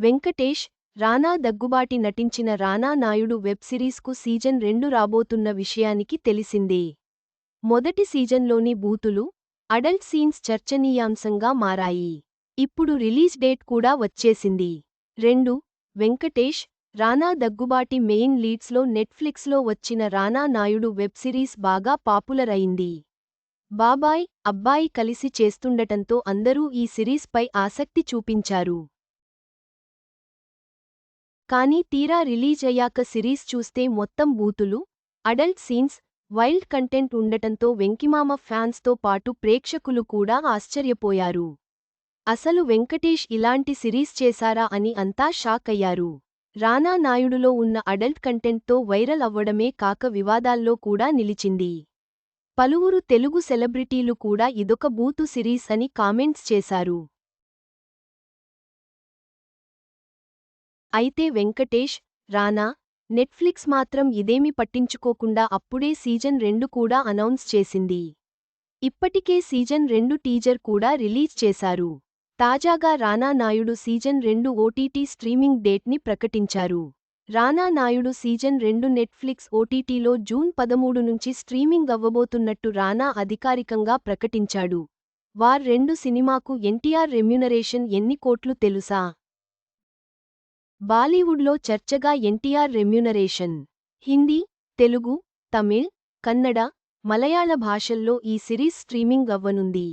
వెంకటేష్, రానా దగ్గుబాటి నటించిన రానా Naidu web సిరీస్కు season 2 రాబోతున్న విషయానికి తెలిసిందే. మొదటి సీజన్లోని బూతులు, అడల్ట్ సీన్స్ చర్చనీయాంశంగా మారాయి. ఇప్పుడు రిలీజ్ డేట్ కూడా వచ్చేసింది. 2. వెంకటేష్, రానా దగ్గుబాటి మెయిన్ లీడ్స్లో నెట్ఫ్లిక్స్లో వచ్చిన రానా నాయుడు వెబ్ సిరీస్ బాగా పాపులర్ అయింది. బాబాయ్, అబ్బాయి కలిసి చేస్తుండటంతో అందరూ ఈ సిరీస్పై ఆసక్తి చూపించారు. కానీ తీరా రిలీజ్ అయ్యాక సిరీస్ చూస్తే మొత్తం బూతులు, అడల్ట్ సీన్స్, వైల్డ్ కంటెంట్ ఉండటంతో వెంకిమామ ఫ్యాన్స్తో పాటు ప్రేక్షకులు కూడా ఆశ్చర్యపోయారు. అసలు వెంకటేష్ ఇలాంటి సిరీస్ చేశారా అని అంతా షాక్ అయ్యారు. రానా నాయుడులో ఉన్న అడల్ట్ కంటెంట్తో వైరల్ అవ్వడమే కాక వివాదాల్లో కూడా నిలిచింది. పలువురు తెలుగు సెలబ్రిటీలు కూడా ఇదొక బూతు సిరీస్ అని కామెంట్స్ చేశారు. అయితే వెంకటేష్, రానా, నెట్ఫ్లిక్స్ మాత్రం ఇదేమి పట్టించుకోకుండా అప్పుడే సీజన్ 2 కూడా అనౌన్స్ చేసింది. ఇప్పటికే సీజన్ 2 టీజర్ కూడా రిలీజ్ చేశారు. తాజాగా Rana Naidu season 2 OTT streaming డేట్ని ప్రకటించారు. రానా నాయుడు సీజన్ 2 నెట్ఫ్లిక్స్ ఓటీటీలో జూన్ 13 నుంచి స్ట్రీమింగ్ అవ్వబోతున్నట్టు రానా అధికారికంగా ప్రకటించాడు. వార్ 2 సినిమాకు ఎన్టీఆర్ రెమ్యునరేషన్ ఎన్ని కోట్లు తెలుసా? బాలీవుడ్లో చర్చగా ఎన్టీఆర్ రెమ్యునరేషన్. హిందీ, తెలుగు, తమిళ్, కన్నడ, మలయాళ భాషల్లో ఈ సిరీస్ స్ట్రీమింగ్ అవ్వనుంది.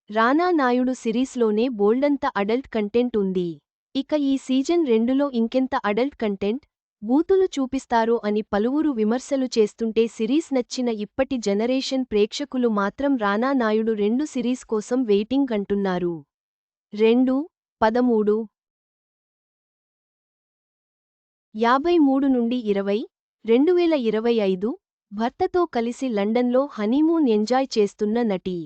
రానా నాయుడు సిరీస్లోనే బోల్డంత అడల్ట్ కంటెంట్ ఉంది. ఇక ఈ సీజన్ 2లో ఇంకెంత అడల్ట్ కంటెంట్, బూతులు చూపిస్తారో అని పలువురు విమర్శలు చేస్తుంటే సిరీస్ నచ్చిన ఇప్పటి జనరేషన్ ప్రేక్షకులు మాత్రం రానా నాయుడు 2 సిరీస్ కోసం వెయిటింగ్ అంటున్నారు. 2:13 53 నుండి 20, 2025 భర్తతో కలిసి లండన్లో హనీమూన్ ఎంజాయ్ చేస్తున్న నటి.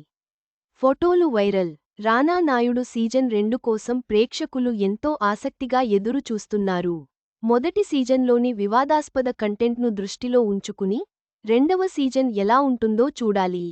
ఫోటోలు వైరల్. రానా నాయుడు సీజన్ 2 కోసం ప్రేక్షకులు ఎంతో ఆసక్తిగా ఎదురు చూస్తున్నారు. మొదటి సీజన్లోని వివాదాస్పద కంటెంట్ను దృష్టిలో ఉంచుకుని, రెండవ సీజన్ ఎలా ఉంటుందో చూడాలి.